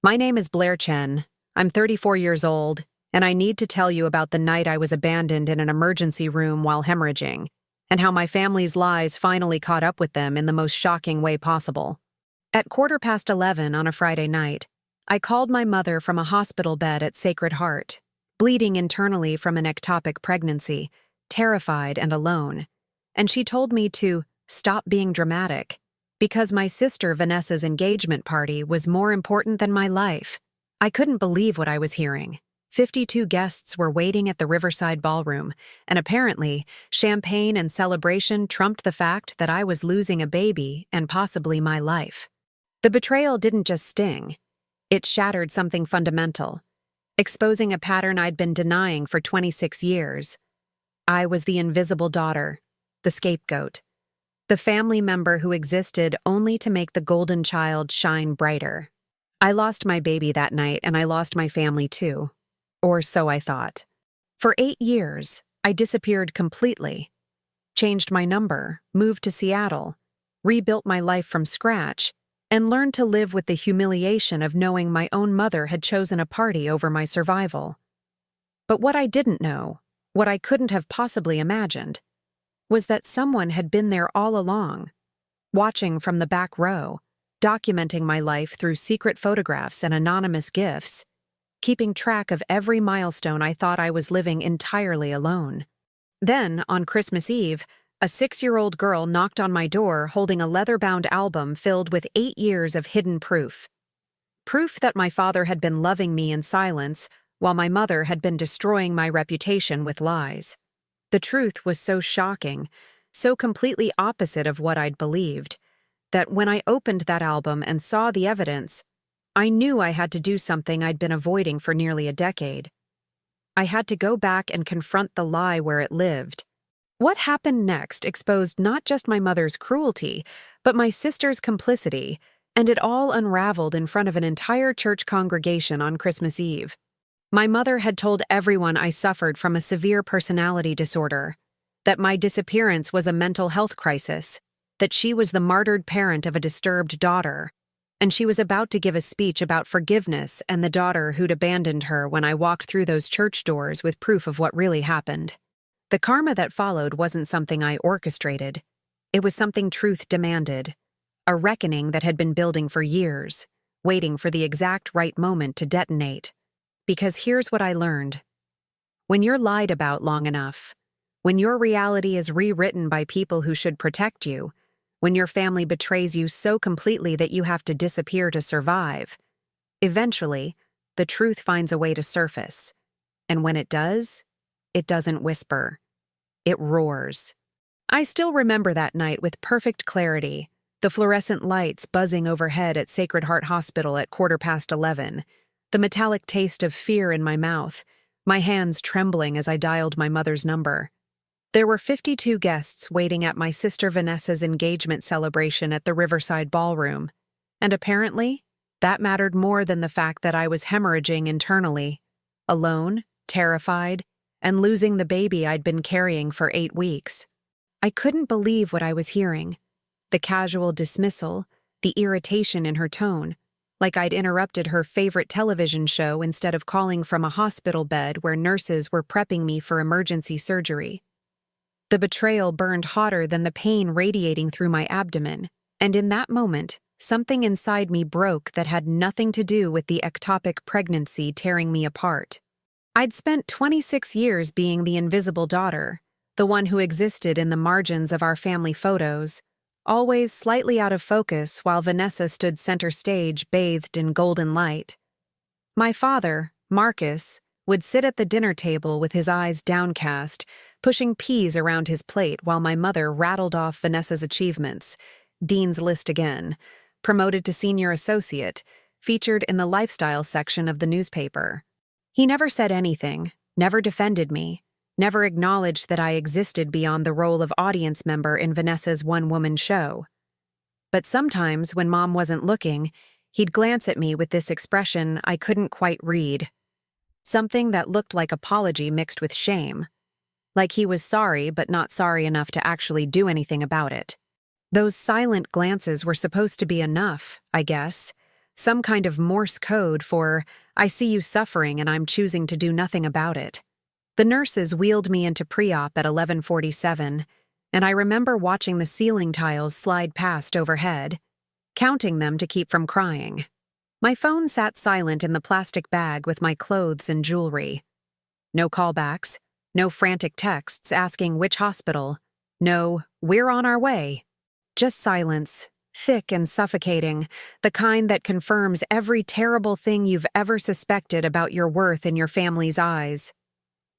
My name is Blair Chen. I'm 34 years old, and I need to tell you about the night I was abandoned in an emergency room while hemorrhaging, and how my family's lies finally caught up with them in the most shocking way possible. At 11:15 on a Friday night, I called my mother from a hospital bed at Sacred Heart, bleeding internally from an ectopic pregnancy, terrified and alone, and she told me to stop being dramatic, because my sister Vanessa's engagement party was more important than my life. I couldn't believe what I was hearing. 52 guests were waiting at the Riverside Ballroom, and apparently, champagne and celebration trumped the fact that I was losing a baby and possibly my life. The betrayal didn't just sting. It shattered something fundamental, exposing a pattern I'd been denying for 26 years. I was the invisible daughter, the scapegoat, the family member who existed only to make the golden child shine brighter. I lost my baby that night, and I lost my family too. Or so I thought. For 8 years, I disappeared completely. Changed my number, moved to Seattle, rebuilt my life from scratch, and learned to live with the humiliation of knowing my own mother had chosen a party over my survival. But what I didn't know, what I couldn't have possibly imagined, was that someone had been there all along, watching from the back row, documenting my life through secret photographs and anonymous gifts, keeping track of every milestone I thought I was living entirely alone. Then, on Christmas Eve, a 6-year-old girl knocked on my door holding a leather-bound album filled with 8 years of hidden proof. Proof that my father had been loving me in silence, while my mother had been destroying my reputation with lies. The truth was so shocking, so completely opposite of what I'd believed, that when I opened that album and saw the evidence, I knew I had to do something I'd been avoiding for nearly a decade. I had to go back and confront the lie where it lived. What happened next exposed not just my mother's cruelty, but my sister's complicity, and it all unraveled in front of an entire church congregation on Christmas Eve. My mother had told everyone I suffered from a severe personality disorder, that my disappearance was a mental health crisis, that she was the martyred parent of a disturbed daughter, and she was about to give a speech about forgiveness and the daughter who'd abandoned her when I walked through those church doors with proof of what really happened. The karma that followed wasn't something I orchestrated. It was something truth demanded, a reckoning that had been building for years, waiting for the exact right moment to detonate. Because here's what I learned. When you're lied about long enough, when your reality is rewritten by people who should protect you, when your family betrays you so completely that you have to disappear to survive, eventually, the truth finds a way to surface. And when it does, it doesn't whisper. It roars. I still remember that night with perfect clarity, the fluorescent lights buzzing overhead at Sacred Heart Hospital at 11:15, the metallic taste of fear in my mouth, my hands trembling as I dialed my mother's number. There were 52 guests waiting at my sister Vanessa's engagement celebration at the Riverside Ballroom, and apparently, that mattered more than the fact that I was hemorrhaging internally, alone, terrified, and losing the baby I'd been carrying for 8 weeks. I couldn't believe what I was hearing. The casual dismissal, the irritation in her tone, like I'd interrupted her favorite television show instead of calling from a hospital bed where nurses were prepping me for emergency surgery. The betrayal burned hotter than the pain radiating through my abdomen, and in that moment, something inside me broke that had nothing to do with the ectopic pregnancy tearing me apart. I'd spent 26 years being the invisible daughter, the one who existed in the margins of our family photos, always slightly out of focus while Vanessa stood center stage bathed in golden light. My father, Marcus, would sit at the dinner table with his eyes downcast, pushing peas around his plate while my mother rattled off Vanessa's achievements. Dean's List again, promoted to senior associate, featured in the lifestyle section of the newspaper. He never said anything, never defended me, never acknowledged that I existed beyond the role of audience member in Vanessa's one-woman show. But sometimes, when Mom wasn't looking, he'd glance at me with this expression I couldn't quite read. Something that looked like apology mixed with shame. Like he was sorry but not sorry enough to actually do anything about it. Those silent glances were supposed to be enough, I guess, Some kind of Morse code for, "I see you suffering and I'm choosing to do nothing about it." The nurses wheeled me into pre-op at 11:47, and I remember watching the ceiling tiles slide past overhead, counting them to keep from crying. My phone sat silent in the plastic bag with my clothes and jewelry. No callbacks, no frantic texts asking which hospital, no, "We're on our way." Just silence, thick and suffocating, the kind that confirms every terrible thing you've ever suspected about your worth in your family's eyes.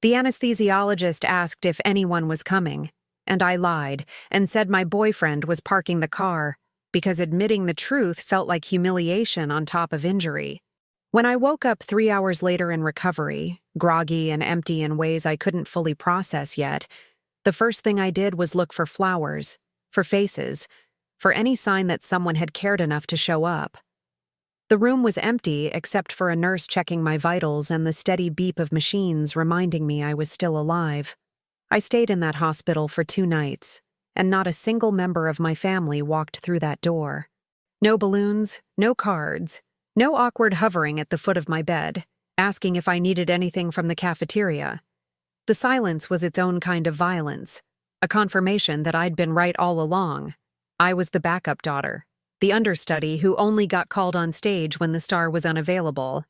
The anesthesiologist asked if anyone was coming, and I lied and said my boyfriend was parking the car, because admitting the truth felt like humiliation on top of injury. When I woke up 3 hours later in recovery, groggy and empty in ways I couldn't fully process yet, the first thing I did was look for flowers, for faces, for any sign that someone had cared enough to show up. The room was empty except for a nurse checking my vitals and the steady beep of machines reminding me I was still alive. I stayed in that hospital for 2 nights, and not a single member of my family walked through that door. No balloons, no cards, no awkward hovering at the foot of my bed, asking if I needed anything from the cafeteria. The silence was its own kind of violence, a confirmation that I'd been right all along. I was the backup daughter, the understudy who only got called on stage when the star was unavailable.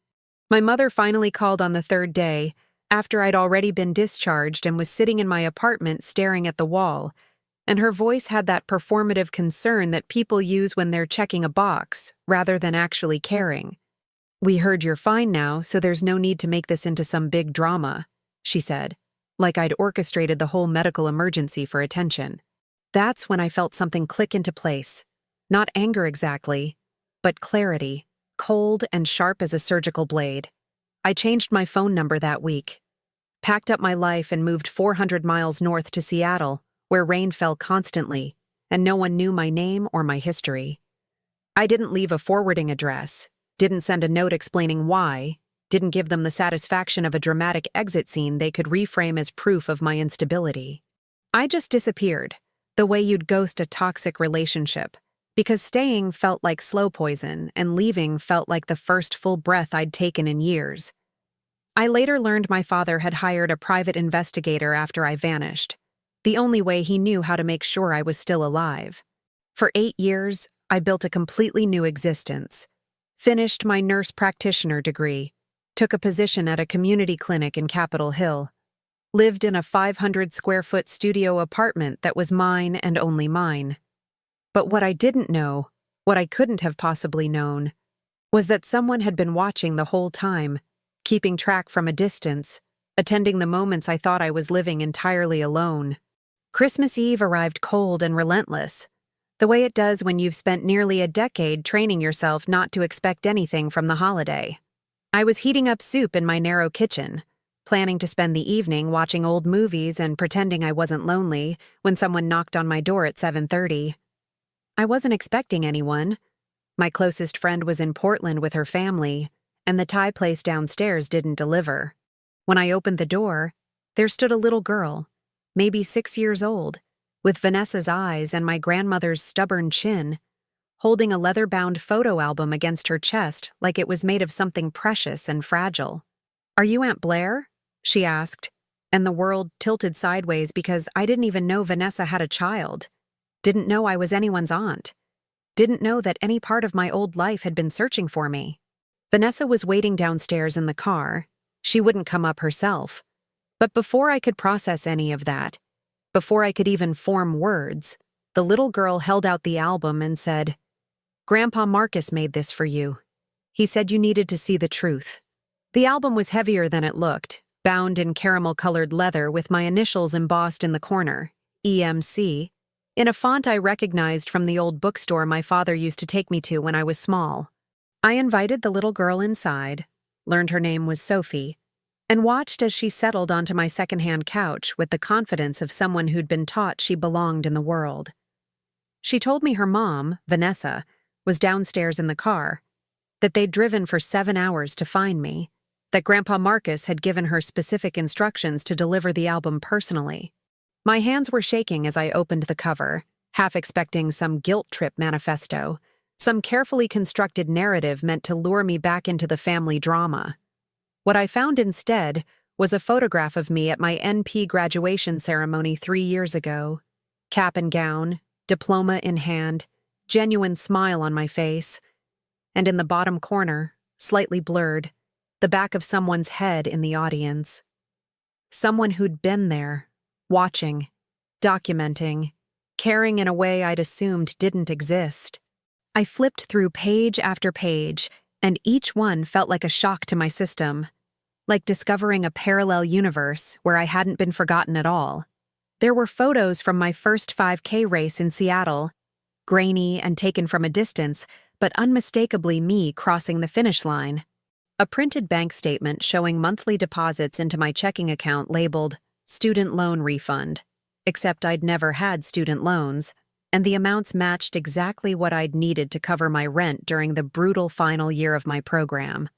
My mother finally called on the 3rd day, after I'd already been discharged and was sitting in my apartment staring at the wall, and her voice had that performative concern that people use when they're checking a box, rather than actually caring. "We heard you're fine now, so there's no need to make this into some big drama," she said, like I'd orchestrated the whole medical emergency for attention. That's when I felt something click into place. Not anger exactly, but clarity, cold and sharp as a surgical blade. I changed my phone number that week, packed up my life and moved 400 miles north to Seattle, where rain fell constantly, and no one knew my name or my history. I didn't leave a forwarding address, didn't send a note explaining why, didn't give them the satisfaction of a dramatic exit scene they could reframe as proof of my instability. I just disappeared, the way you'd ghost a toxic relationship, because staying felt like slow poison and leaving felt like the first full breath I'd taken in years. I later learned my father had hired a private investigator after I vanished, the only way he knew how to make sure I was still alive. For 8 years, I built a completely new existence, finished my nurse practitioner degree, took a position at a community clinic in Capitol Hill, lived in a 500-square-foot studio apartment that was mine and only mine. But what I didn't know, what I couldn't have possibly known, was that someone had been watching the whole time, keeping track from a distance, attending the moments I thought I was living entirely alone. Christmas Eve arrived cold and relentless, the way it does when you've spent nearly a decade training yourself not to expect anything from the holiday. I was heating up soup in my narrow kitchen, planning to spend the evening watching old movies and pretending I wasn't lonely when someone knocked on my door at 7:30. I wasn't expecting anyone. My closest friend was in Portland with her family, and the Thai place downstairs didn't deliver. When I opened the door, there stood a little girl, maybe 6 years old, with Vanessa's eyes and my grandmother's stubborn chin, holding a leather-bound photo album against her chest like it was made of something precious and fragile. "Are you Aunt Blair?" she asked, and the world tilted sideways because I didn't even know Vanessa had a child, didn't know I was anyone's aunt, didn't know that any part of my old life had been searching for me. Vanessa was waiting downstairs in the car. She wouldn't come up herself. But before I could process any of that, before I could even form words, the little girl held out the album and said, "Grandpa Marcus made this for you. He said you needed to see the truth." The album was heavier than it looked, bound in caramel-colored leather with my initials embossed in the corner, EMC, in a font I recognized from the old bookstore my father used to take me to when I was small. I invited the little girl inside, learned her name was Sophie, and watched as she settled onto my secondhand couch with the confidence of someone who'd been taught she belonged in the world. She told me her mom, Vanessa, was downstairs in the car, that they'd driven for 7 hours to find me, that Grandpa Marcus had given her specific instructions to deliver the album personally. My hands were shaking as I opened the cover, half expecting some guilt trip manifesto, some carefully constructed narrative meant to lure me back into the family drama. What I found instead was a photograph of me at my NP graduation ceremony 3 years ago. Cap and gown, diploma in hand, genuine smile on my face, and in the bottom corner, slightly blurred, the back of someone's head in the audience. Someone who'd been there, watching, documenting, caring in a way I'd assumed didn't exist. I flipped through page after page, and each one felt like a shock to my system, like discovering a parallel universe where I hadn't been forgotten at all. There were photos from my first 5K race in Seattle, grainy and taken from a distance, but unmistakably me crossing the finish line. A printed bank statement showing monthly deposits into my checking account labeled student loan refund, except I'd never had student loans, and the amounts matched exactly what I'd needed to cover my rent during the brutal final year of my program.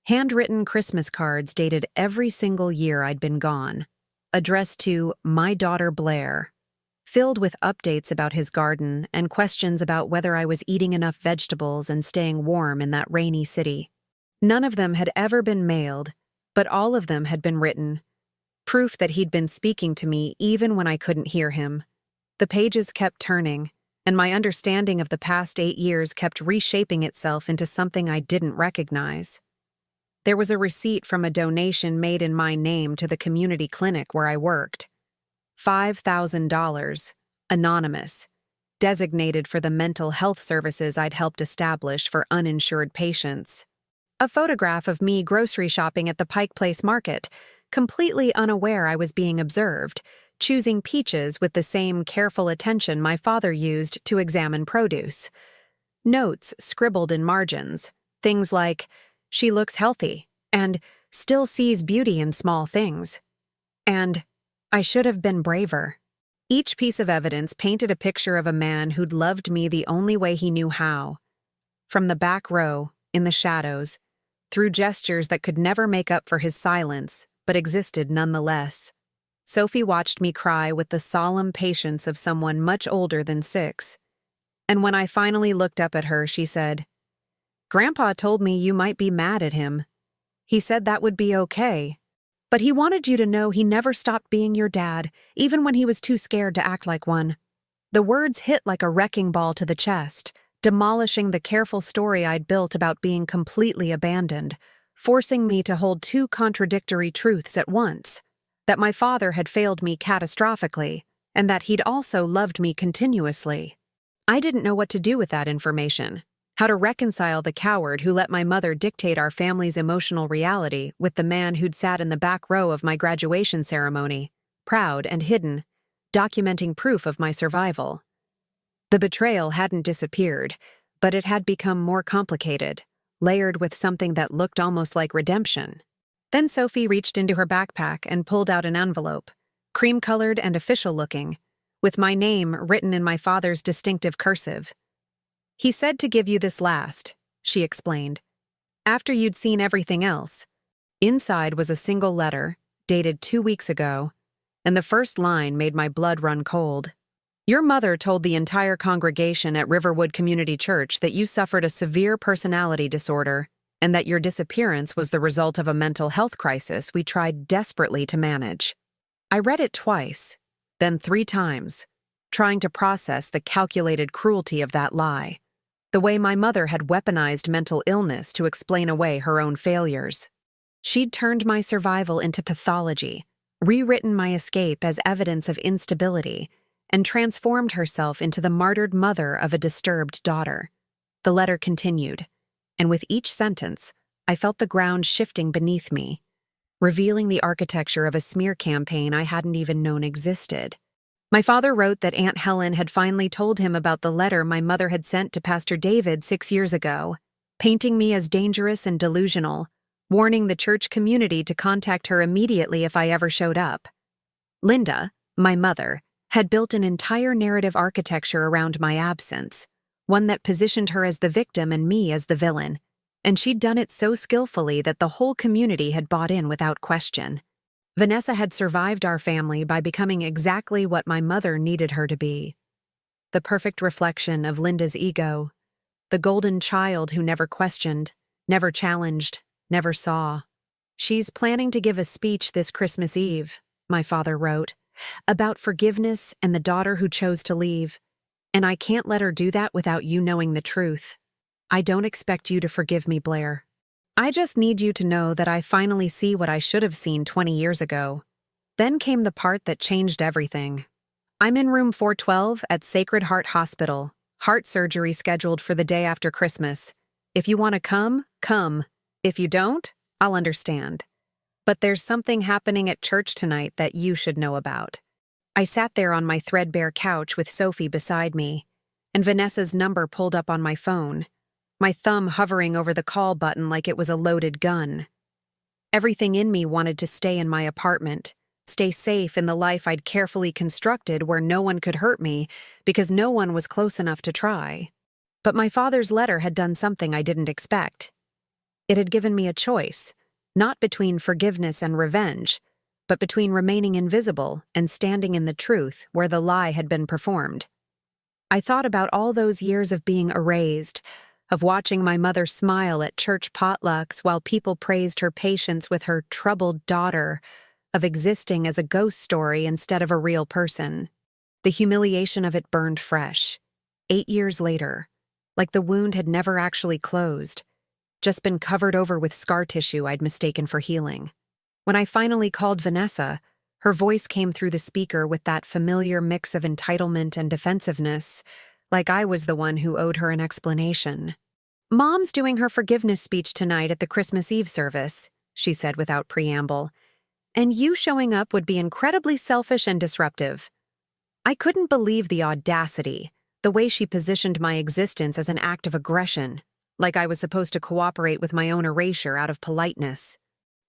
Handwritten Christmas cards dated every single year I'd been gone, addressed to my daughter Blair, filled with updates about his garden and questions about whether I was eating enough vegetables and staying warm in that rainy city. None of them had ever been mailed, but all of them had been written, proof that he'd been speaking to me even when I couldn't hear him. The pages kept turning, and my understanding of the past 8 years kept reshaping itself into something I didn't recognize. There was a receipt from a donation made in my name to the community clinic where I worked. $5,000, anonymous, designated for the mental health services I'd helped establish for uninsured patients. A photograph of me grocery shopping at the Pike Place Market, completely unaware I was being observed, choosing peaches with the same careful attention my father used to examine produce. Notes scribbled in margins, things like, "She looks healthy," and "still sees beauty in small things," and "I should have been braver." Each piece of evidence painted a picture of a man who'd loved me the only way he knew how. From the back row, in the shadows, through gestures that could never make up for his silence, but existed nonetheless. Sophie watched me cry with the solemn patience of someone much older than 6. And when I finally looked up at her, she said, "Grandpa told me you might be mad at him. He said that would be okay. But he wanted you to know he never stopped being your dad, even when he was too scared to act like one." The words hit like a wrecking ball to the chest, demolishing the careful story I'd built about being completely abandoned, forcing me to hold 2 contradictory truths at once: that my father had failed me catastrophically, and that he'd also loved me continuously. I didn't know what to do with that information, how to reconcile the coward who let my mother dictate our family's emotional reality with the man who'd sat in the back row of my graduation ceremony, proud and hidden, documenting proof of my survival. The betrayal hadn't disappeared, but it had become more complicated, layered with something that looked almost like redemption. Then Sophie reached into her backpack and pulled out an envelope, cream-colored and official-looking, with my name written in my father's distinctive cursive. "He said to give you this last," she explained, "after you'd seen everything else." Inside was a single letter, dated 2 weeks ago, and the first line made my blood run cold. "Your mother told the entire congregation at Riverwood Community Church that you suffered a severe personality disorder and that your disappearance was the result of a mental health crisis we tried desperately to manage." I read it twice, then 3 times, trying to process the calculated cruelty of that lie, the way my mother had weaponized mental illness to explain away her own failures. She'd turned my survival into pathology, rewritten my escape as evidence of instability, and transformed herself into the martyred mother of a disturbed daughter. The letter continued, and with each sentence, I felt the ground shifting beneath me, revealing the architecture of a smear campaign I hadn't even known existed. My father wrote that Aunt Helen had finally told him about the letter my mother had sent to Pastor David 6 years ago, painting me as dangerous and delusional, warning the church community to contact her immediately if I ever showed up. Linda, my mother, had built an entire narrative architecture around my absence, one that positioned her as the victim and me as the villain, and she'd done it so skillfully that the whole community had bought in without question. Vanessa had survived our family by becoming exactly what my mother needed her to be. The perfect reflection of Linda's ego, the golden child who never questioned, never challenged, never saw. "She's planning to give a speech this Christmas Eve," my father wrote, "about forgiveness and the daughter who chose to leave. And I can't let her do that without you knowing the truth. I don't expect you to forgive me, Blair. I just need you to know that I finally see what I should have seen 20 years ago." Then came the part that changed everything. "I'm in room 412 at Sacred Heart Hospital, heart surgery scheduled for the day after Christmas. If you want to come, come. If you don't, I'll understand. But there's something happening at church tonight that you should know about." I sat there on my threadbare couch with Sophie beside me, and Vanessa's number pulled up on my phone, my thumb hovering over the call button like it was a loaded gun. Everything in me wanted to stay in my apartment, stay safe in the life I'd carefully constructed where no one could hurt me because no one was close enough to try. But my father's letter had done something I didn't expect. It had given me a choice, not between forgiveness and revenge, but between remaining invisible and standing in the truth where the lie had been performed. I thought about all those years of being erased, of watching my mother smile at church potlucks while people praised her patience with her troubled daughter, of existing as a ghost story instead of a real person. The humiliation of it burned fresh, 8 years later, like the wound had never actually closed, just been covered over with scar tissue I'd mistaken for healing. When I finally called Vanessa, her voice came through the speaker with that familiar mix of entitlement and defensiveness, like I was the one who owed her an explanation. "Mom's doing her forgiveness speech tonight at the Christmas Eve service," she said without preamble, "and you showing up would be incredibly selfish and disruptive." I couldn't believe the audacity, the way she positioned my existence as an act of aggression, like I was supposed to cooperate with my own erasure out of politeness.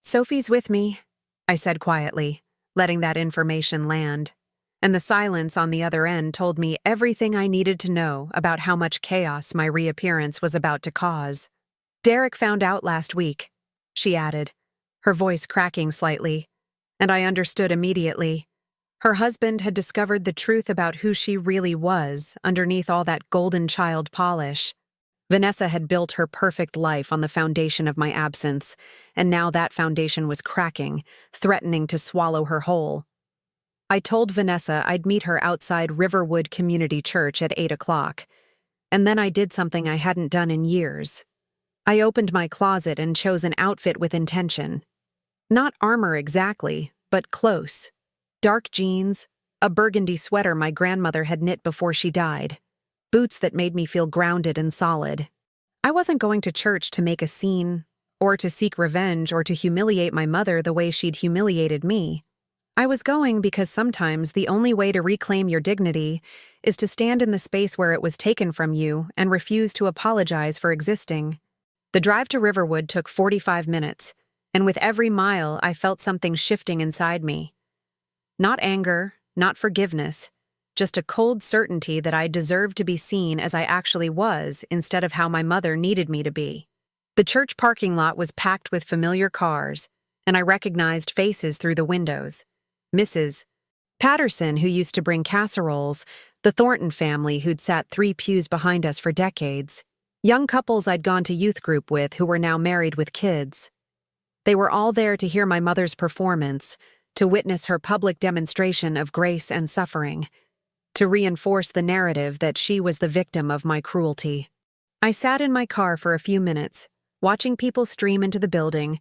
"Sophie's with me," I said quietly, letting that information land, and the silence on the other end told me everything I needed to know about how much chaos my reappearance was about to cause. "Derek found out last week," she added, her voice cracking slightly, and I understood immediately. Her husband had discovered the truth about who she really was underneath all that golden child polish. Vanessa had built her perfect life on the foundation of my absence, and now that foundation was cracking, threatening to swallow her whole. I told Vanessa I'd meet her outside Riverwood Community Church at 8 o'clock, and then I did something I hadn't done in years. I opened my closet and chose an outfit with intention. Not armor exactly, but close. Dark jeans, a burgundy sweater my grandmother had knit before she died. Boots that made me feel grounded and solid. I wasn't going to church to make a scene, or to seek revenge, or to humiliate my mother the way she'd humiliated me. I was going because sometimes the only way to reclaim your dignity is to stand in the space where it was taken from you and refuse to apologize for existing. The drive to Riverwood took 45 minutes, and with every mile I felt something shifting inside me. Not anger, not forgiveness, just a cold certainty that I deserved to be seen as I actually was instead of how my mother needed me to be. The church parking lot was packed with familiar cars, and I recognized faces through the windows. Mrs. Patterson, who used to bring casseroles, the Thornton family who'd sat 3 pews behind us for decades, young couples I'd gone to youth group with who were now married with kids. They were all there to hear my mother's performance, to witness her public demonstration of grace and suffering, to reinforce the narrative that she was the victim of my cruelty. I sat in my car for a few minutes, watching people stream into the building,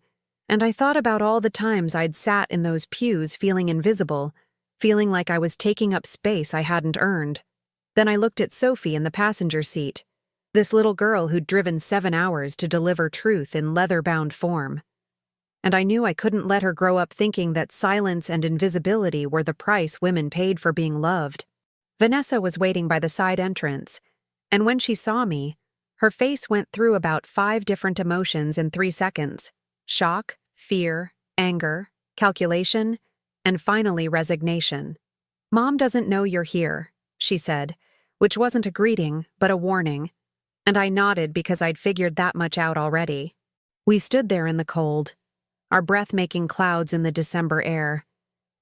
and I thought about all the times I'd sat in those pews feeling invisible, feeling like I was taking up space I hadn't earned. Then I looked at Sophie in the passenger seat, this little girl who'd driven 7 hours to deliver truth in leather-bound form. And I knew I couldn't let her grow up thinking that silence and invisibility were the price women paid for being loved. Vanessa was waiting by the side entrance, and when she saw me, her face went through about 5 different emotions in 3 seconds. Shock, fear, anger, calculation, and finally resignation. "Mom doesn't know you're here," she said, which wasn't a greeting, but a warning, and I nodded because I'd figured that much out already. We stood there in the cold, our breath making clouds in the December air,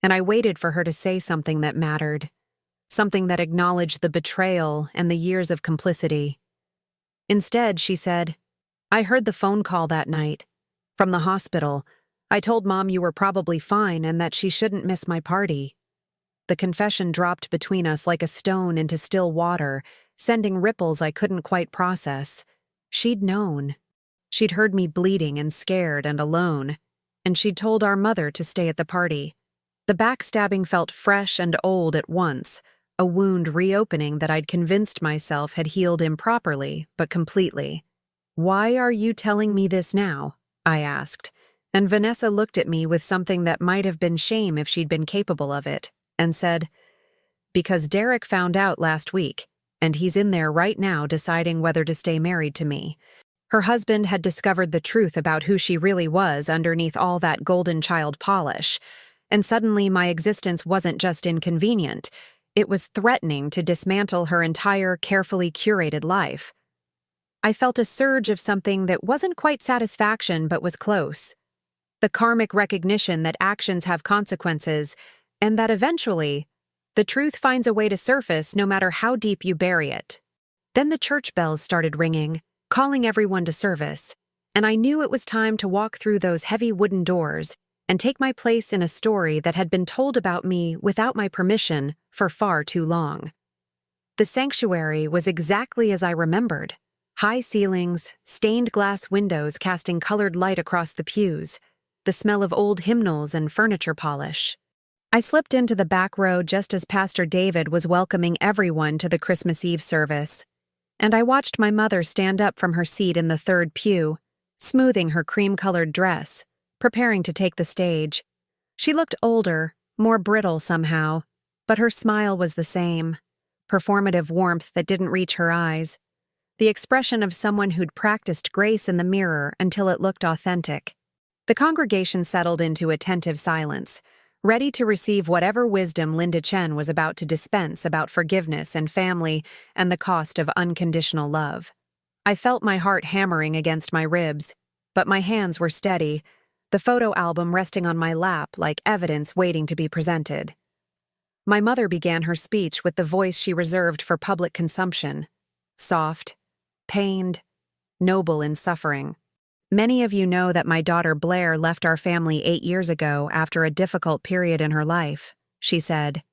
and I waited for her to say something that mattered. Something that acknowledged the betrayal and the years of complicity. Instead, she said, "I heard the phone call that night. From the hospital. I told Mom you were probably fine and that she shouldn't miss my party." The confession dropped between us like a stone into still water, sending ripples I couldn't quite process. She'd known. She'd heard me bleeding and scared and alone, and she'd told our mother to stay at the party. The backstabbing felt fresh and old at once, a wound reopening that I'd convinced myself had healed improperly, but completely. "Why are you telling me this now?" I asked, and Vanessa looked at me with something that might have been shame if she'd been capable of it, and said, "Because Derek found out last week, and he's in there right now deciding whether to stay married to me." Her husband had discovered the truth about who she really was underneath all that golden child polish, and suddenly my existence wasn't just inconvenient, it was threatening to dismantle her entire carefully curated life. I felt a surge of something that wasn't quite satisfaction but was close. The karmic recognition that actions have consequences, and that eventually, the truth finds a way to surface no matter how deep you bury it. Then the church bells started ringing, calling everyone to service, and I knew it was time to walk through those heavy wooden doors and take my place in a story that had been told about me without my permission for far too long. The sanctuary was exactly as I remembered. High ceilings, stained glass windows casting colored light across the pews, the smell of old hymnals and furniture polish. I slipped into the back row just as Pastor David was welcoming everyone to the Christmas Eve service, and I watched my mother stand up from her seat in the third pew, smoothing her cream-colored dress, preparing to take the stage. She looked older, more brittle somehow, but her smile was the same, performative warmth that didn't reach her eyes, the expression of someone who'd practiced grace in the mirror until it looked authentic. The congregation settled into attentive silence, ready to receive whatever wisdom Linda Chen was about to dispense about forgiveness and family and the cost of unconditional love. I felt my heart hammering against my ribs, but my hands were steady, the photo album resting on my lap like evidence waiting to be presented. My mother began her speech with the voice she reserved for public consumption, soft, pained, noble in suffering. "Many of you know that my daughter Blair left our family 8 years ago after a difficult period in her life," she said,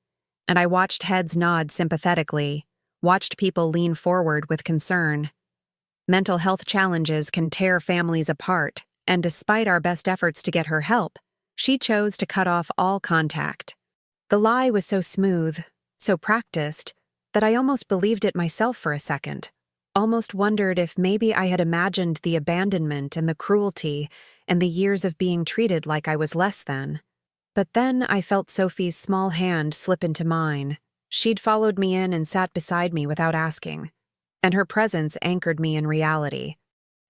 and I watched heads nod sympathetically, watched people lean forward with concern. Mental health challenges can tear families apart, and despite our best efforts to get her help, she chose to cut off all contact. The lie was so smooth, so practiced, that I almost believed it myself for a second, almost wondered if maybe I had imagined the abandonment and the cruelty and the years of being treated like I was less than. But then I felt Sophie's small hand slip into mine. She'd followed me in and sat beside me without asking, and her presence anchored me in reality.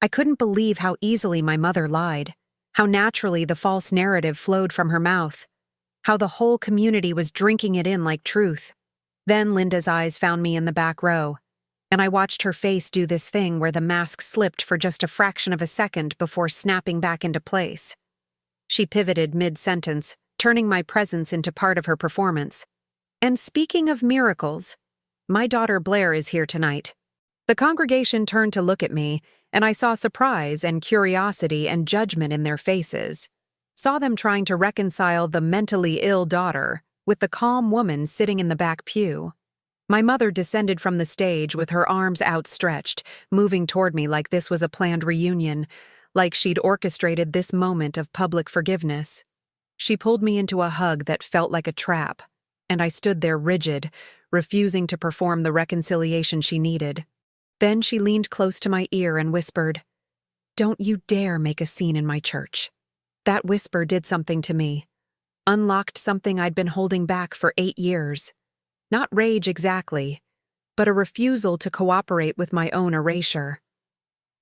I couldn't believe how easily my mother lied, how naturally the false narrative flowed from her mouth, how the whole community was drinking it in like truth. Then Linda's eyes found me in the back row, and I watched her face do this thing where the mask slipped for just a fraction of a second before snapping back into place. She pivoted mid-sentence, turning my presence into part of her performance. "And speaking of miracles, my daughter Blair is here tonight." The congregation turned to look at me, and I saw surprise and curiosity and judgment in their faces. Saw them trying to reconcile the mentally ill daughter with the calm woman sitting in the back pew. My mother descended from the stage with her arms outstretched, moving toward me like this was a planned reunion, like she'd orchestrated this moment of public forgiveness. She pulled me into a hug that felt like a trap, and I stood there rigid, refusing to perform the reconciliation she needed. Then she leaned close to my ear and whispered, "Don't you dare make a scene in my church." That whisper did something to me, unlocked something I'd been holding back for 8 years. Not rage exactly, but a refusal to cooperate with my own erasure.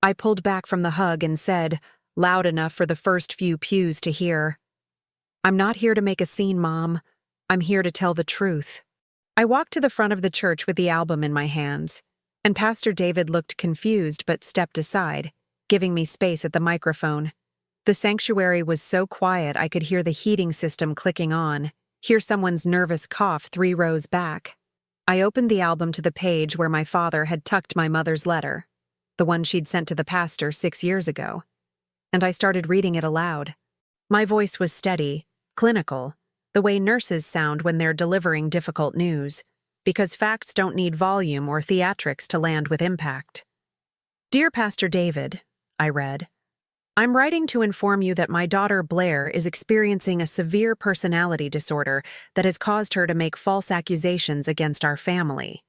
I pulled back from the hug and said, loud enough for the first few pews to hear, "I'm not here to make a scene, Mom. I'm here to tell the truth." I walked to the front of the church with the album in my hands, and Pastor David looked confused but stepped aside, giving me space at the microphone. The sanctuary was so quiet I could hear the heating system clicking on, hear someone's nervous cough 3 rows back. I opened the album to the page where my father had tucked my mother's letter. the one she'd sent to the pastor 6 years ago, and I started reading it aloud. My voice was steady, clinical, the way nurses sound when they're delivering difficult news, because facts don't need volume or theatrics to land with impact. Dear Pastor David, I read, I'm writing to inform you that my daughter Blair is experiencing a severe personality disorder that has caused her to make false accusations against our family.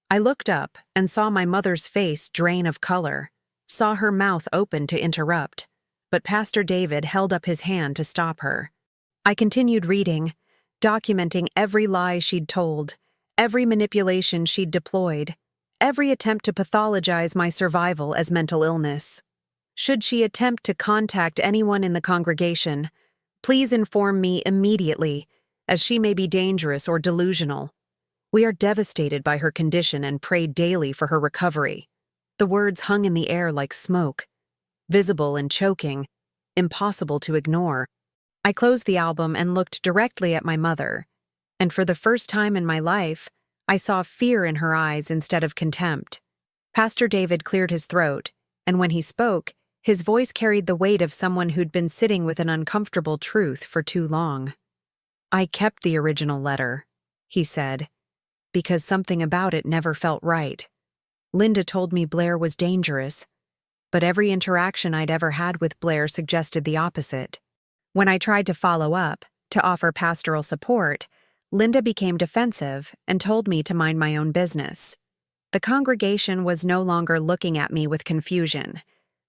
I looked up and saw my mother's face drain of color, saw her mouth open to interrupt, but Pastor David held up his hand to stop her. I continued reading, documenting every lie she'd told, every manipulation she'd deployed, every attempt to pathologize my survival as mental illness. Should she attempt to contact anyone in the congregation, please inform me immediately, as she may be dangerous or delusional. We are devastated by her condition and pray daily for her recovery. The words hung in the air like smoke, visible and choking, impossible to ignore. I closed the album and looked directly at my mother, and for the first time in my life, I saw fear in her eyes instead of contempt. Pastor David cleared his throat, and when he spoke, his voice carried the weight of someone who'd been sitting with an uncomfortable truth for too long. I kept the original letter, he said, because something about it never felt right. Linda told me Blair was dangerous, but every interaction I'd ever had with Blair suggested the opposite. When I tried to follow up, to offer pastoral support, Linda became defensive and told me to mind my own business. The congregation was no longer looking at me with confusion.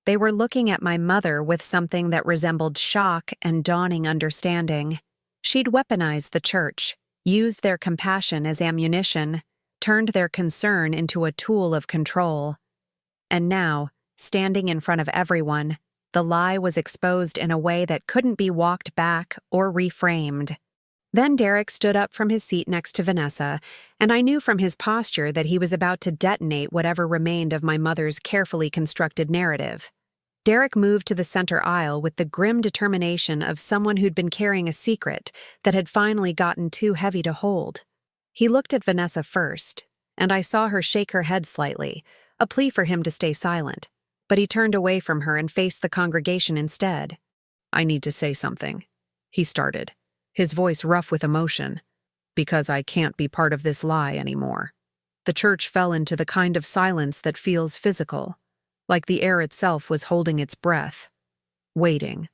They were looking at my mother with something that resembled shock and dawning understanding. She'd weaponized the church, used their compassion as ammunition, turned their concern into a tool of control. And now, standing in front of everyone, the lie was exposed in a way that couldn't be walked back or reframed. Then Derek stood up from his seat next to Vanessa, and I knew from his posture that he was about to detonate whatever remained of my mother's carefully constructed narrative. Derek moved to the center aisle with the grim determination of someone who'd been carrying a secret that had finally gotten too heavy to hold. He looked at Vanessa first, and I saw her shake her head slightly, a plea for him to stay silent, but he turned away from her and faced the congregation instead. I need to say something, he started, his voice rough with emotion, because I can't be part of this lie anymore. The church fell into the kind of silence that feels physical, like the air itself was holding its breath, waiting.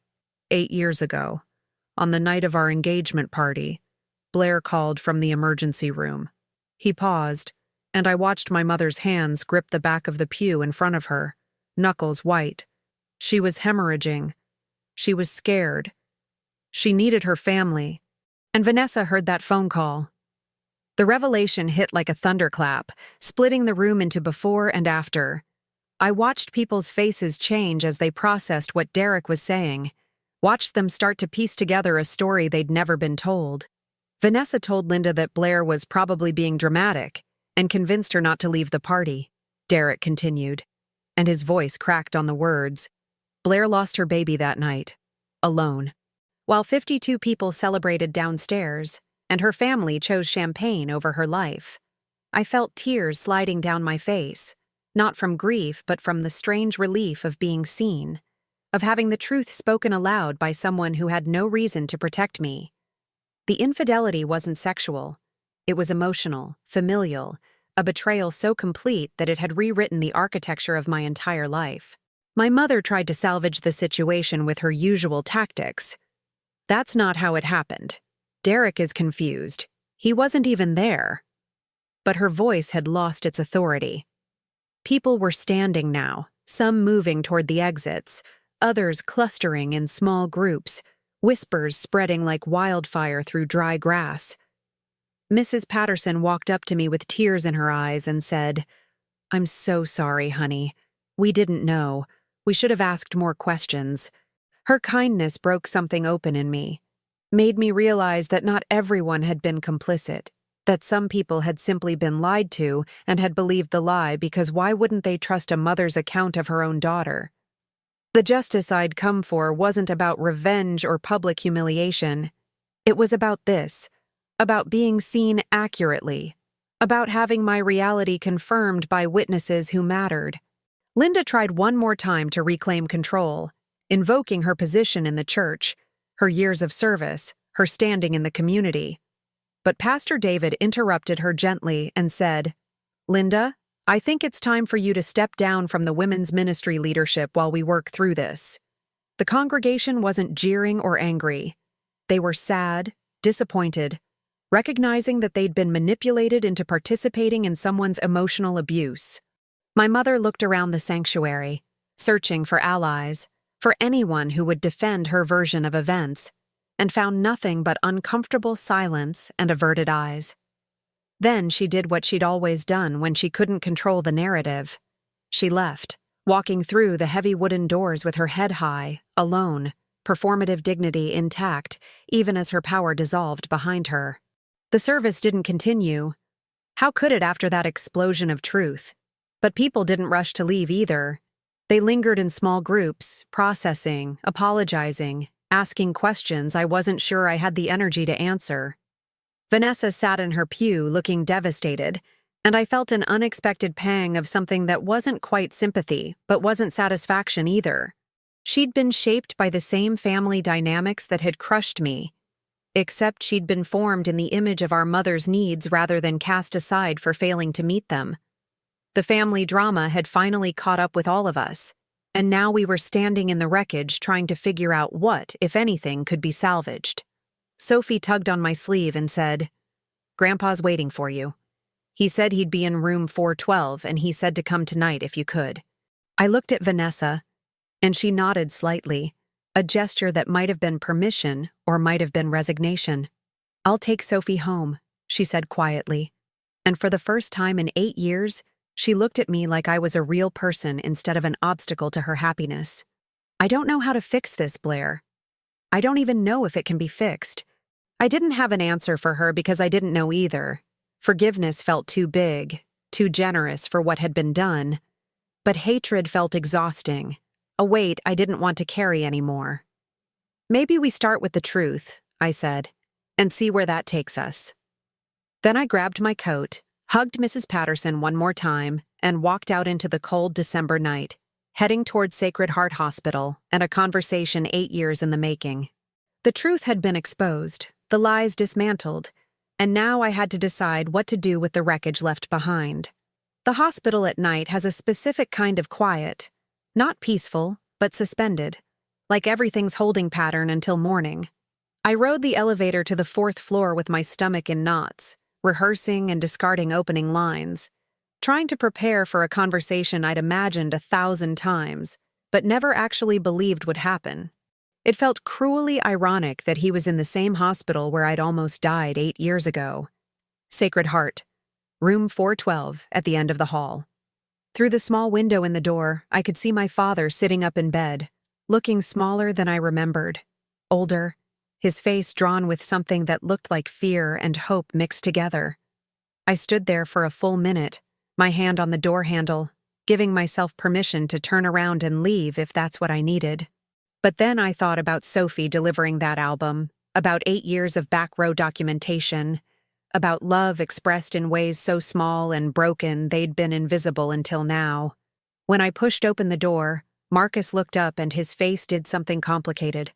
8 years ago, on the night of our engagement party, Blair called from the emergency room. He paused, and I watched my mother's hands grip the back of the pew in front of her, knuckles white. She was hemorrhaging. She was scared. She needed her family. And Vanessa heard that phone call. The revelation hit like a thunderclap, splitting the room into before and after. I watched people's faces change as they processed what Derek was saying, watched them start to piece together a story they'd never been told. Vanessa told Linda that Blair was probably being dramatic and convinced her not to leave the party. Derek continued, and his voice cracked on the words. Blair lost her baby that night, alone. While 52 people celebrated downstairs, and her family chose champagne over her life, I felt tears sliding down my face. Not from grief, but from the strange relief of being seen, of having the truth spoken aloud by someone who had no reason to protect me. The infidelity wasn't sexual. It was emotional, familial, a betrayal so complete that it had rewritten the architecture of my entire life. My mother tried to salvage the situation with her usual tactics. That's not how it happened. Derek is confused. He wasn't even there. But her voice had lost its authority. People were standing now, some moving toward the exits, others clustering in small groups, whispers spreading like wildfire through dry grass. Mrs. Patterson walked up to me with tears in her eyes and said, I'm so sorry, honey. We didn't know. We should have asked more questions. Her kindness broke something open in me, made me realize that not everyone had been complicit, that some people had simply been lied to and had believed the lie because why wouldn't they trust a mother's account of her own daughter? The justice I'd come for wasn't about revenge or public humiliation. It was about this, about being seen accurately, about having my reality confirmed by witnesses who mattered. Linda tried one more time to reclaim control, invoking her position in the church, her years of service, her standing in the community. But Pastor David interrupted her gently and said, "Linda, I think it's time for you to step down from the women's ministry leadership while we work through this." The congregation wasn't jeering or angry. They were sad, disappointed, recognizing that they'd been manipulated into participating in someone's emotional abuse. My mother looked around the sanctuary, searching for allies, for anyone who would defend her version of events, and found nothing but uncomfortable silence and averted eyes. Then she did what she'd always done when she couldn't control the narrative. She left, walking through the heavy wooden doors with her head high, alone, performative dignity intact, even as her power dissolved behind her. The service didn't continue. How could it after that explosion of truth? But people didn't rush to leave either. They lingered in small groups, processing, apologizing, asking questions I wasn't sure I had the energy to answer. Vanessa sat in her pew looking devastated, and I felt an unexpected pang of something that wasn't quite sympathy, but wasn't satisfaction either. She'd been shaped by the same family dynamics that had crushed me, except she'd been formed in the image of our mother's needs rather than cast aside for failing to meet them. The family drama had finally caught up with all of us, and now we were standing in the wreckage trying to figure out what, if anything, could be salvaged. Sophie tugged on my sleeve and said, "Grandpa's waiting for you. He said he'd be in room 412, and he said to come tonight if you could." I looked at Vanessa, and she nodded slightly, a gesture that might have been permission or might have been resignation. "I'll take Sophie home," she said quietly, and for the first time in 8 years, she looked at me like I was a real person instead of an obstacle to her happiness. "I don't know how to fix this, Blair. I don't even know if it can be fixed." I didn't have an answer for her because I didn't know either. Forgiveness felt too big, too generous for what had been done. But hatred felt exhausting, a weight I didn't want to carry anymore. "Maybe we start with the truth," I said, "and see where that takes us." Then I grabbed my coat, hugged Mrs. Patterson one more time, and walked out into the cold December night, heading toward Sacred Heart Hospital and a conversation 8 years in the making. The truth had been exposed, the lies dismantled, and now I had to decide what to do with the wreckage left behind. The hospital at night has a specific kind of quiet, not peaceful, but suspended, like everything's holding pattern until morning. I rode the elevator to the 4th floor with my stomach in knots, rehearsing and discarding opening lines, trying to prepare for a conversation I'd imagined 1,000 times, but never actually believed would happen. It felt cruelly ironic that he was in the same hospital where I'd almost died 8 years ago. Sacred Heart, room 412 at the end of the hall. Through the small window in the door, I could see my father sitting up in bed, looking smaller than I remembered, older, his face drawn with something that looked like fear and hope mixed together. I stood there for a full minute, my hand on the door handle, giving myself permission to turn around and leave if that's what I needed. But then I thought about Sophie delivering that album, about 8 years of back row documentation, about love expressed in ways so small and broken they'd been invisible until now. When I pushed open the door, Marcus looked up and his face did something complicated.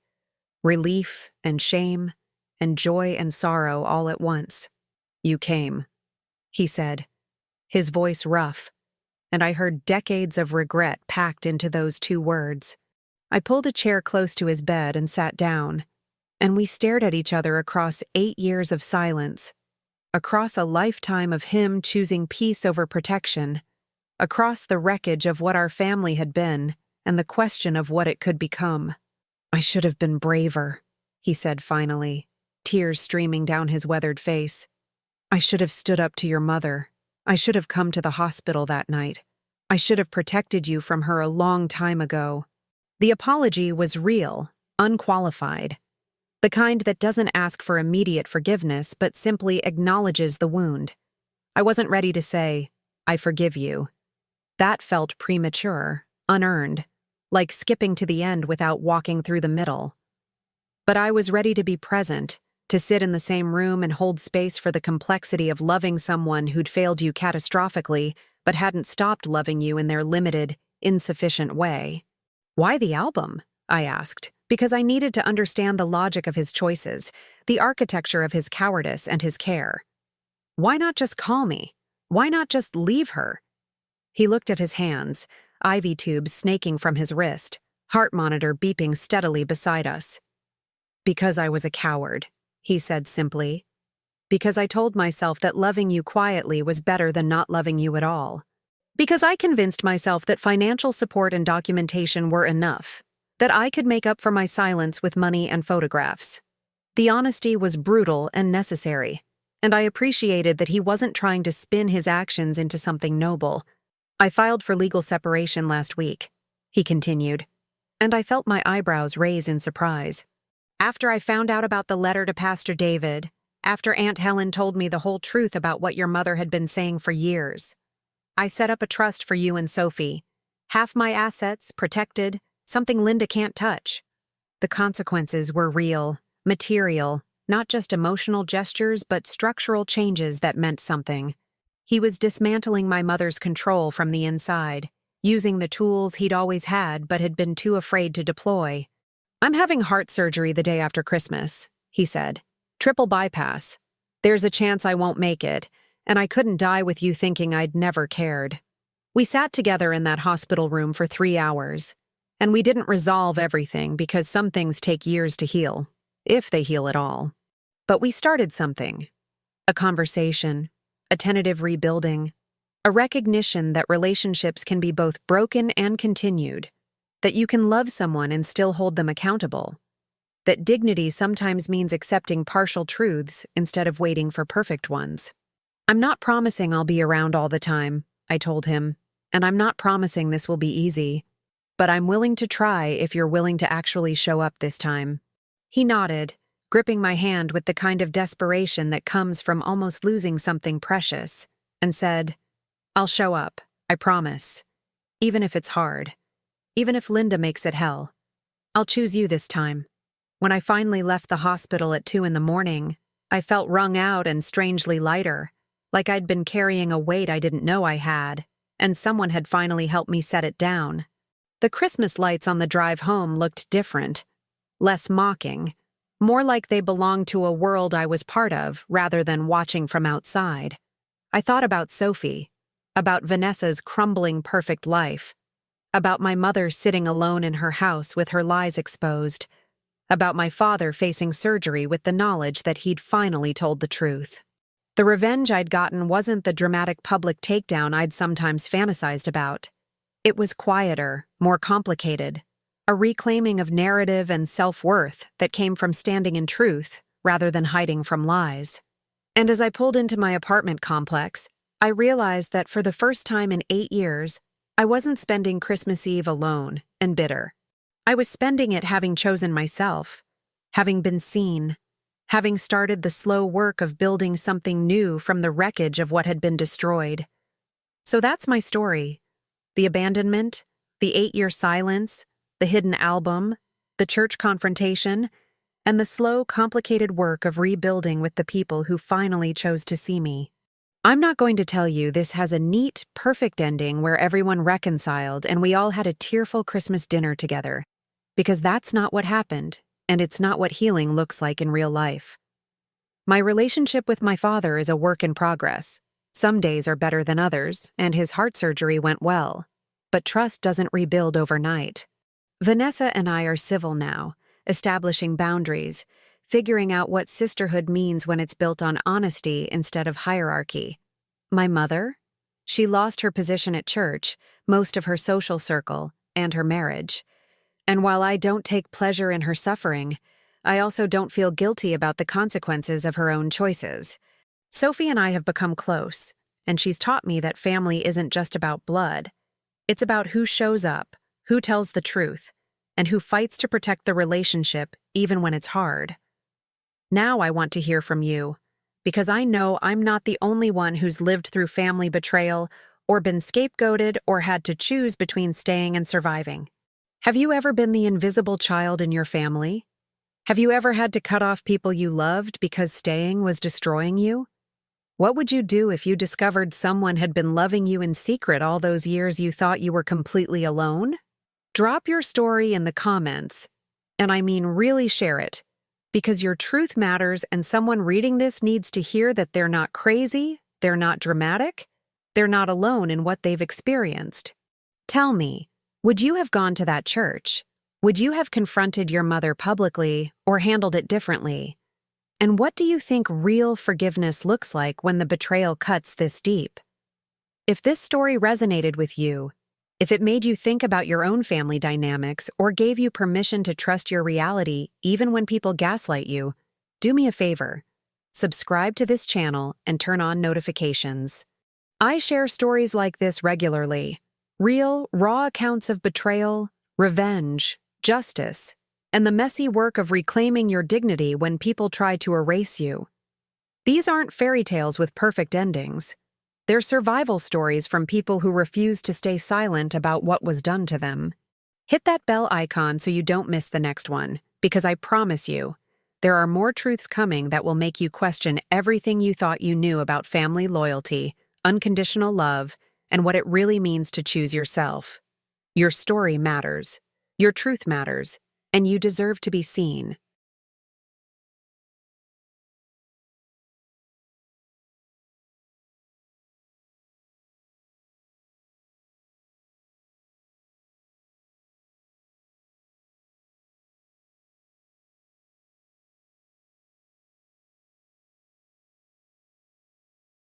Relief and shame and joy and sorrow all at once. "You came," he said, his voice rough, and I heard decades of regret packed into those 2 words. I pulled a chair close to his bed and sat down, and we stared at each other across 8 years of silence, across a lifetime of him choosing peace over protection, across the wreckage of what our family had been and the question of what it could become. "I should have been braver," he said finally, tears streaming down his weathered face. "I should have stood up to your mother. I should have come to the hospital that night. I should have protected you from her a long time ago." The apology was real, unqualified. The kind that doesn't ask for immediate forgiveness but simply acknowledges the wound. I wasn't ready to say, "I forgive you." That felt premature, unearned, like skipping to the end without walking through the middle. But I was ready to be present, to sit in the same room and hold space for the complexity of loving someone who'd failed you catastrophically but hadn't stopped loving you in their limited, insufficient way. Why the album? I asked, because I needed to understand the logic of his choices, the architecture of his cowardice and his care. Why not just call me? Why not just leave her? He looked at his hands, IV tubes snaking from his wrist, heart monitor beeping steadily beside us. Because I was a coward, he said simply. Because I told myself that loving you quietly was better than not loving you at all. Because I convinced myself that financial support and documentation were enough, that I could make up for my silence with money and photographs. The honesty was brutal and necessary, and I appreciated that he wasn't trying to spin his actions into something noble. I filed for legal separation last week, he continued, and I felt my eyebrows raise in surprise. After I found out about the letter to Pastor David, after Aunt Helen told me the whole truth about what your mother had been saying for years, I set up a trust for you and Sophie. Half my assets, protected, something Linda can't touch. The consequences were real, material, not just emotional gestures but structural changes that meant something. He was dismantling my mother's control from the inside, using the tools he'd always had but had been too afraid to deploy. I'm having heart surgery the day after Christmas, he said. Triple bypass. There's a chance I won't make it, and I couldn't die with you thinking I'd never cared. We sat together in that hospital room for 3 hours, and we didn't resolve everything because some things take years to heal, if they heal at all. But we started something. A conversation. A tentative rebuilding, a recognition that relationships can be both broken and continued, that you can love someone and still hold them accountable, that dignity sometimes means accepting partial truths instead of waiting for perfect ones. I'm not promising I'll be around all the time, I told him, and I'm not promising this will be easy, but I'm willing to try if you're willing to actually show up this time. He nodded, gripping my hand with the kind of desperation that comes from almost losing something precious, and said, I'll show up, I promise. Even if it's hard. Even if Linda makes it hell. I'll choose you this time. When I finally left the hospital at 2 a.m, I felt wrung out and strangely lighter, like I'd been carrying a weight I didn't know I had, and someone had finally helped me set it down. The Christmas lights on the drive home looked different, less mocking, more like they belonged to a world I was part of rather than watching from outside. I thought about Sophie, about Vanessa's crumbling perfect life, about my mother sitting alone in her house with her lies exposed, about my father facing surgery with the knowledge that he'd finally told the truth. The revenge I'd gotten wasn't the dramatic public takedown I'd sometimes fantasized about. It was quieter, more complicated, a reclaiming of narrative and self-worth that came from standing in truth rather than hiding from lies. And as I pulled into my apartment complex, I realized that for the first time in 8 years, I wasn't spending Christmas Eve alone and bitter. I was spending it having chosen myself, having been seen, having started the slow work of building something new from the wreckage of what had been destroyed. So that's my story. The abandonment, the 8-year silence, the hidden album, the church confrontation, and the slow, complicated work of rebuilding with the people who finally chose to see me. I'm not going to tell you this has a neat, perfect ending where everyone reconciled and we all had a tearful Christmas dinner together, because that's not what happened, and it's not what healing looks like in real life. My relationship with my father is a work in progress. Some days are better than others, and his heart surgery went well, but trust doesn't rebuild overnight. Vanessa and I are civil now, establishing boundaries, figuring out what sisterhood means when it's built on honesty instead of hierarchy. My mother? She lost her position at church, most of her social circle, and her marriage. And while I don't take pleasure in her suffering, I also don't feel guilty about the consequences of her own choices. Sophie and I have become close, and she's taught me that family isn't just about blood. It's about who shows up, who tells the truth, and who fights to protect the relationship even when it's hard. Now I want to hear from you, because I know I'm not the only one who's lived through family betrayal or been scapegoated or had to choose between staying and surviving. Have you ever been the invisible child in your family? Have you ever had to cut off people you loved because staying was destroying you? What would you do if you discovered someone had been loving you in secret all those years you thought you were completely alone? Drop your story in the comments, and I mean really share it, because your truth matters and someone reading this needs to hear that they're not crazy, they're not dramatic, they're not alone in what they've experienced. Tell me, would you have gone to that church? Would you have confronted your mother publicly or handled it differently? And what do you think real forgiveness looks like when the betrayal cuts this deep? If this story resonated with you, if it made you think about your own family dynamics or gave you permission to trust your reality even when people gaslight you, do me a favor. Subscribe to this channel and turn on notifications. I share stories like this regularly. Real, raw accounts of betrayal, revenge, justice, and the messy work of reclaiming your dignity when people try to erase you. These aren't fairy tales with perfect endings. They're survival stories from people who refuse to stay silent about what was done to them. Hit that bell icon so you don't miss the next one, because I promise you, there are more truths coming that will make you question everything you thought you knew about family loyalty, unconditional love, and what it really means to choose yourself. Your story matters. Your truth matters, and you deserve to be seen.